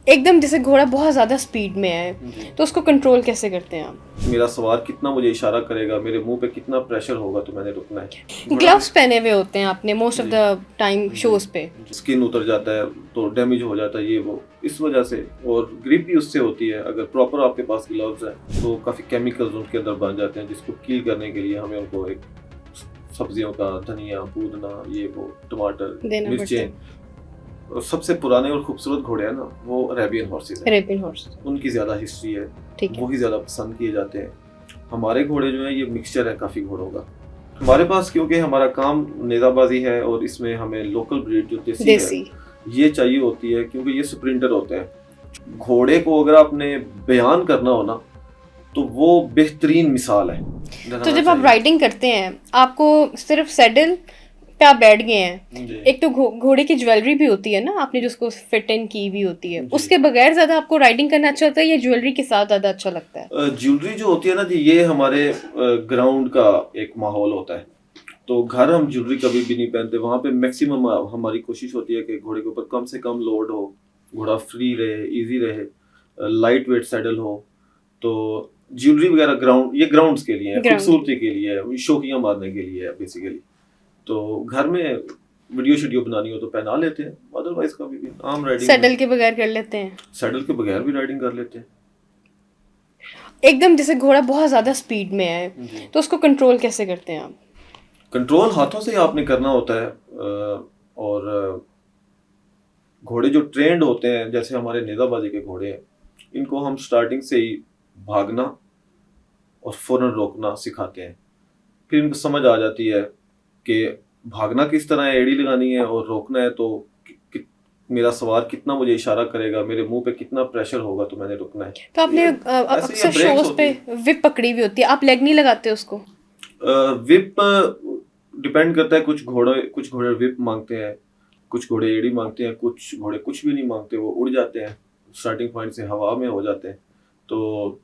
एकदम जैसे घोड़ा बहुत ज़्यादा स्पीड में है तो उसको कंट्रोल कैसे करते हैं आप? मेरा सवार कितना मुझे इशारा करेगा, मेरे मुंह पे कितना प्रेशर होगा तो मैंने रुकना है। ग्लव्स पहने हुए होते हैं आपने most of the time shows पे। स्किन उतर जाता है तो डैमेज हो जाता है ये वो इस वजह से, और ग्रिप भी उससे होती है। अगर प्रॉपर आपके पास ग्लव्स है तो काफ़ी केमिकल्स उनके अंदर बन जाते हैं, जिसको किल करने के लिए हमें उनको एक सब्जियों का धनिया, पुदीना, ये वो, टमाटर, देना पड़ता मिर्चें। है। और सबसे पुराने और खूबसूरत घोड़े हैं ना, वो अरेबियन हॉर्सेस हैं। Arabian horse. उनकी ज़्यादा हिस्ट्री है, ठीक है। वही ज़्यादा पसंद किए जाते हैं। हमारे घोड़े जो हैं ये मिक्सचर है काफ़ी घोड़ों का हमारे पास, क्योंकि हमारा काम नेज़ाबाजी है और इसमें हमें लोकल ब्रीड जो देसी है ये चाहिए होती है, क्योंकि ये स्प्रिंटर होते हैं। घोड़े को अगर आपने बयान करना हो ना तो वो बेहतरीन मिसाल है। तो जब आप राइडिंग करते हैं आपको सिर्फ सैडल पे आप बैठ गए हैं, एक तो घोड़े की ज्वेलरी भी होती है ना, आपने जो उसको फिट इन की भी होती है, उसके बगैर ज्यादा आपको राइडिंग करना अच्छा होता है या ज्वेलरी के साथ ज्यादा अच्छा लगता है? ज्वेलरी जो होती है ना जी, ये हमारे ग्राउंड का एक माहौल होता है। तो घर हम ज्वेलरी कभी भी नहीं पहनते। वहाँ पे मैक्सिमम हमारी कोशिश होती है कि घोड़े के ऊपर कम से कम लोड हो, घोड़ा फ्री रहे, इजी रहे, लाइट वेट सैडल हो। तो ज्वेलरी वगैरह ये ग्राउंड्स के लिए है, खूबसूरती के लिए है, शौकियाँ मारने के लिए है बेसिकली। तो घर में वीडियो शेडियो बनानी हो तो पहना लेते हैं, अदरवाइज कभी भी आम राइडिंग सैडल के बगैर कर लेते हैं? सैडल के बगैर भी राइडिंग कर लेते हैं। एकदम जैसे घोड़ा बहुत ज्यादा स्पीड में है तो उसको कंट्रोल कैसे करते हैं आप? कंट्रोल हाथों से ही आपने करना होता है। और घोड़े जो ट्रेंड होते हैं, जैसे हमारे नेज़ाबाजी के घोड़े हैं, इनको हम स्टार्टिंग से ही भागना और फौरन रोकना सिखाते हैं। फिर इनको समझ आ जाती है कि भागना किस तरह है, एड़ी लगानी है, और रोकना है तो मेरा सवार कितना मुझे इशारा करेगा, मेरे मुंह पे कितना प्रेशर होगा तो मैंने रुकना है। तो आपने अक्सर शोज पे विप पकड़ी हुई होती है, आप लेग नहीं लगाते उसको? विप डिपेंड करता है। कुछ घोड़े विप मांगते हैं, कुछ घोड़े एड़ी मांगते हैं, कुछ घोड़े कुछ भी नहीं मांगते, वो उड़ जाते हैं, स्टार्टिंग पॉइंट से हवा में हो जाते हैं। तो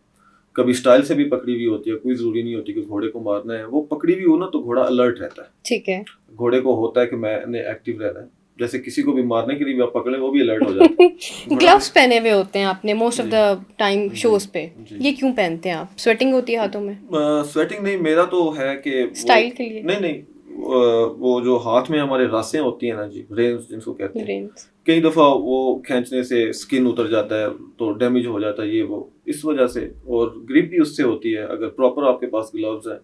कभी स्टाइल से भी पकड़ी हुई होती है, कोई जरूरी नहीं होती कि घोड़े को मारना है। वो पकड़ी हुई हो ना तो घोड़ा अलर्ट रहता है। ठीक है। घोड़े को होता है कि मैंने एक्टिव रहना है। जैसे किसी को भी मारने के लिए भी आप पकड़े, वो भी अलर्ट हो जाता है। ग्लव्स पहने हुए होते हैं आपने most of the time shows पे, ये क्यों पहनते हैं आप? स्वेटिंग होती है हाथों में? स्वेटिंग नहीं, मेरा तो है कि स्टाइल के लिए। नहीं, वो जो हाथ में हमारे रासें होती है ना जी, रेंस जिनको कहते हैं, कई दफा वो खींचने से स्किन उतर जाता है तो डैमेज हो जाता है ये वो इस वजह से। और ग्रिप भी उससे होती है अगर प्रॉपर आपके पास ग्लव्स है।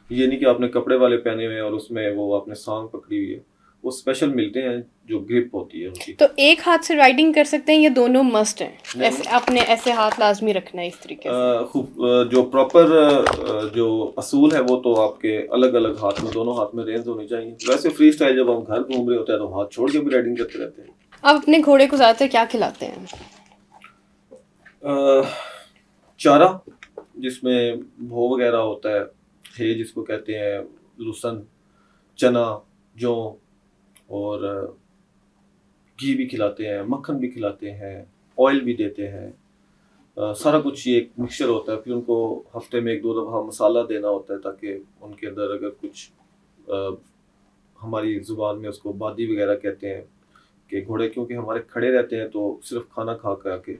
ये नहीं कि आपने कपड़े वाले पहने हुए हैं और उसमें वो आपने सांग पकड़ी हुई है, वो स्पेशल मिलते हैं जो ग्रिप होती है उनकी। तो एक हाथ से राइडिंग कर सकते हैं, ये दोनों मस्ट हैं? ऐसे आपने ऐसे हाथ लाजमी रखना है इस तरीके से? जो प्रॉपर जो असूल है वो तो आपके अलग अलग हाथ में, दोनों हाथ में रेंज होनी चाहिए। वैसे फ्री स्टाइल जब हम घर घूम रहे होते हैं तो हाथ छोड़ के भी राइडिंग करते रहते हैं। आप अपने घोड़े को ज्यादातर क्या खिलाते हैं? चारा, जिसमें भो वगैरह होता है जिसको कहते हैं, लूसन, चना, जौ, और घी भी खिलाते हैं, मक्खन भी खिलाते हैं, ऑयल भी देते हैं। सारा कुछ ये एक मिक्सचर होता है। फिर उनको हफ्ते में 1-2 दफ़ा मसाला देना होता है ताकि उनके अंदर अगर कुछ हमारी ज़ुबान में उसको बादी वगैरह कहते हैं कि घोड़े क्योंकि हमारे खड़े रहते हैं तो सिर्फ खाना खा कर के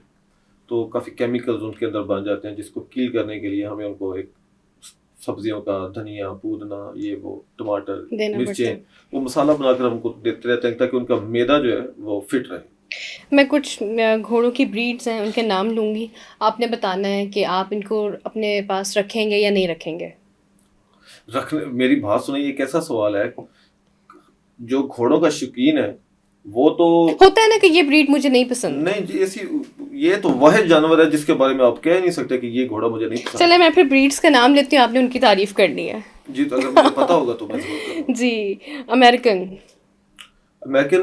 तो काफ़ी केमिकल्स उनके अंदर बन जाते हैं, जिसको किल करने के लिए हमें उनको एक सब्जियों का धनिया, पुदीना, ये वो, टमाटर, मिर्चें, वो मसाला बनाकर हमको देते रहते हैं ताकि उनका मैदा जो है वो फिट रहे। मैं कुछ घोड़ों की ब्रीड्स हैं उनके नाम लूँगी, आपने बताना है कि आप इनको अपने पास रखेंगे या नहीं रखेंगे। मेरी बात सुनिए, ये कैसा सवाल है? जो घोड़ों का शौकीन है वो तो होता है ना कि ये ब्रीड मुझे नहीं पसंद। नहीं जी, ऐसी ये तो वह जानवर है जिसके बारे में आप कह नहीं सकते कि ये घोड़ा मुझे नहीं पसंद। चले मैं फिर ब्रीड्स का नाम लेती हूँ, आपने उनकी तारीफ करनी है। जी, तो अगर मुझे पता होगा तो मैं जरूर करूंगा। जी। अमेरिकन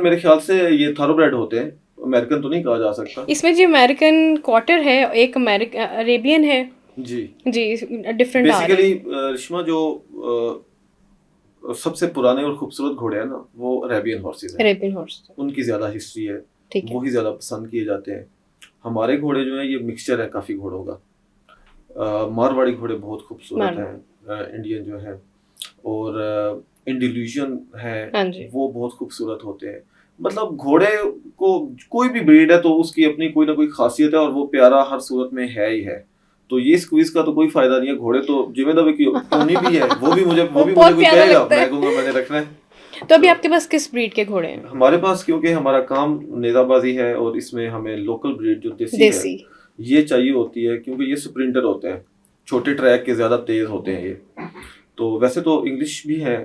मेरे ख्याल से ये थारोब्रेड होते हैं, अमेरिकन तो नहीं कहा जा सकता इसमें। जी अमेरिकन क्वार्टर है, एक अरेबियन है जी। डिफरेंट बेसिकली रिश्मा जो सबसे पुराने और खूबसूरत घोड़े हैं ना, वो अरेबियन हॉर्सेस हैं। अरेबियन हॉर्स, उनकी ज्यादा हिस्ट्री है, वही ज्यादा पसंद किए जाते हैं। हमारे घोड़े जो हैं ये मिक्सचर है काफी घोड़ों का। मारवाड़ी घोड़े बहुत खूबसूरत हैं, इंडियन जो है, और इंडिल्यूजन है, वो बहुत खूबसूरत होते हैं। मतलब घोड़े को कोई भी ब्रीड है तो उसकी अपनी कोई ना कोई खासियत है और वो प्यारा हर सूरत में है ही है। तो ये इस क्विज का तो कोई फायदा नहीं है। घोड़े तो जिम्मेदारी की होनी भी है, वो भी मुझे बहुत कोई प्यारा कहेगा, लगता है। मैं कहूंगा मैंने रखना है। तो अभी आपके पास किस ब्रीड के घोड़े हैं? हमारे पास क्योंकि हमारा काम नेजाबाजी है और इसमें हमें लोकल ब्रीड जो देसी है देसी। ये चाहिए होती है, क्योंकि ये स्प्रिंटर होते हैं, छोटे ट्रैक के ज्यादा तेज होते हैं ये। तो वैसे तो इंग्लिश भी है,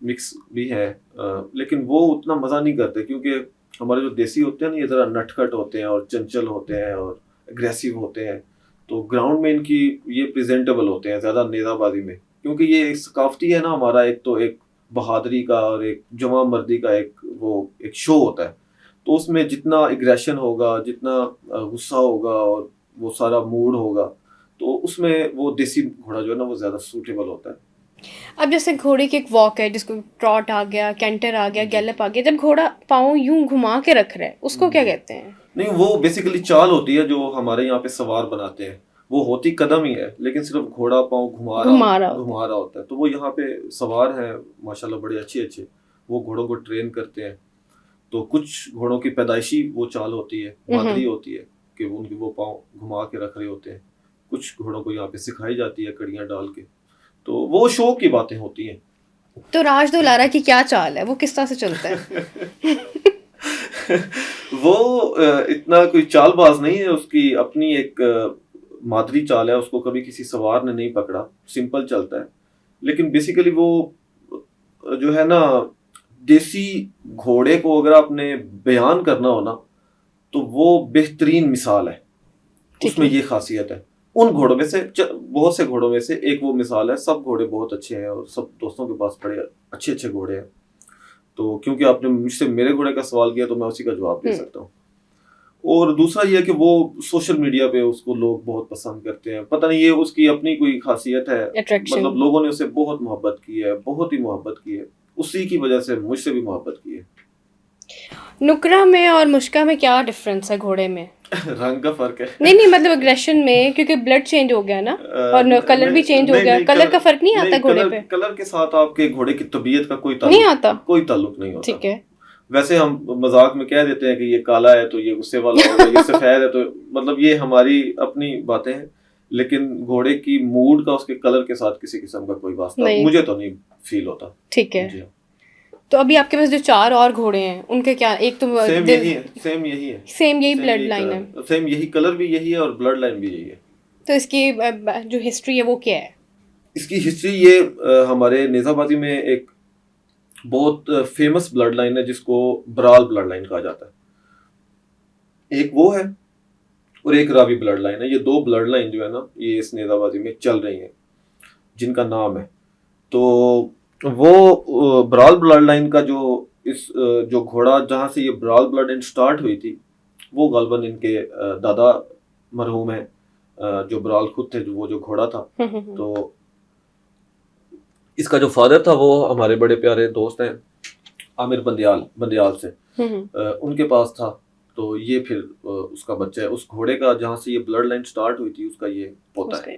मिक्स भी है, लेकिन वो उतना मजा नहीं करते, क्योंकि हमारे जो देसी होते हैं ना ये जरा नटखट होते हैं और चंचल होते हैं और एग्रेसिव होते हैं। तो ग्राउंड में इनकी ये प्रेजेंटेबल होते हैं ज्यादा नेजाबाजी में, क्योंकि ये एक सकाफती है ना हमारा, एक तो एक बहादुरी का और एक जमा मर्दी का एक शो होता है। तो उसमें जितना एग्रेशन होगा, जितना गुस्सा होगा और वो सारा मूड होगा, तो उसमें वो देसी घोड़ा जो है ना वो ज्यादा सूटेबल होता है। अब जैसे घोड़े की एक वॉक है जिसको ट्रॉट आ गया, कैंटर आ गया, गैलप आ गया, जब घोड़ा पाँव यूं घुमा के रख रहा है उसको क्या कहते हैं? नहीं, वो बेसिकली चाल होती है जो हमारे यहाँ पे सवार बनाते हैं। वो होती कदम ही है, लेकिन सिर्फ घोड़ा पाँव घुमा रहा होता है। तो वो यहाँ पे सवार हैं माशाल्लाह बड़े अच्छे अच्छे, वो घोड़ों को ट्रेन करते हैं। तो कुछ घोड़ों की पैदाइशी वो चाल होती है, मादरी होती है कि उनके वो पाँव घुमा के रख रहे होते हैं। कुछ घोड़ों को यहाँ पे सिखाई जाती है कड़ियाँ डाल के। तो वो शौक की बातें होती हैं। तो राज दुलारा की क्या चाल है, वो किस तरह से चलता है? वो इतना कोई चालबाज नहीं है, उसकी अपनी एक मादरी चाल है, उसको कभी किसी सवार ने नहीं पकड़ा, सिंपल चलता है। लेकिन बेसिकली वो जो है ना, देसी घोड़े को अगर आपने बयान करना हो ना तो वो बेहतरीन मिसाल है, उसमें ये खासियत है। उन घोड़ों में से बहुत से घोड़ों में से एक वो मिसाल है। सब घोड़े बहुत अच्छे हैं और सब दोस्तों के पास बड़े अच्छे अच्छे घोड़े हैं। तो क्योंकि आपने मुझसे मेरे घोड़े का सवाल किया तो मैं उसी का जवाब दे सकता हूँ। और दूसरा ये है कि वो सोशल मीडिया पे उसको लोग बहुत पसंद करते हैं, पता नहीं ये उसकी अपनी कोई खासियत है, मतलब लोगों ने उसे बहुत मोहब्बत की है, बहुत ही मोहब्बत की है, उसी की वजह से मुझसे भी मोहब्बत की है। नुकरा में और मुश्का में क्या डिफरेंस है घोड़े में? रंग का फर्क है। नहीं मतलब एग्रेशन में, क्योंकि ब्लड चेंज हो गया ना और कलर भी चेंज हो गया। कलर का फर्क नहीं आता घोड़े पे? कलर के साथ आपके घोड़े की तबीयत का कोई ताल्लुक नहीं होता। ठीक है। वैसे हम मजाक में कह देते हैं कि ये काला है तो ये गुस्से वाला होगा, ये सफेद है तो मतलब ये हमारी अपनी बातें हैं, लेकिन घोड़े की मूड का उसके कलर के साथ किसी किस्म का कोई वास्ता मुझे तो नहीं फील होता। ठीक है। तो अभी आपके पास जो 4 और घोड़े हैं उनके क्या? एक तो सेम यही ब्लड लाइन है, सेम यही कलर भी यही है और ब्लड लाइन भी यही है। तो इसकी जो हिस्ट्री है वो क्या है? इसकी हिस्ट्री ये हमारे नेजाबाजी में एक बहुत फेमस ब्लड लाइन है जिसको बराल ब्लड लाइन कहा जाता है। एक वो है और एक रावी ब्लड लाइन है। ये 2 ब्लड लाइन जो है ना ये इस नेजाबाजी में चल रही हैं, जिनका नाम है। तो वो बराल ब्लड लाइन का जो घोड़ा जहाँ से ये बराल ब्लड लाइन स्टार्ट हुई थी वो गालबन इनके दादा मरहूम है, जो बराल खुद थे, जो घोड़ा था। तो इसका जो फादर था वो हमारे बड़े प्यारे दोस्त हैं आमिर बंदियाल से, उनके पास था। तो ये फिर उसका बच्चा है, उस घोड़े का जहाँ से ये ब्लड लाइन स्टार्ट हुई थी उसका ये पोता है।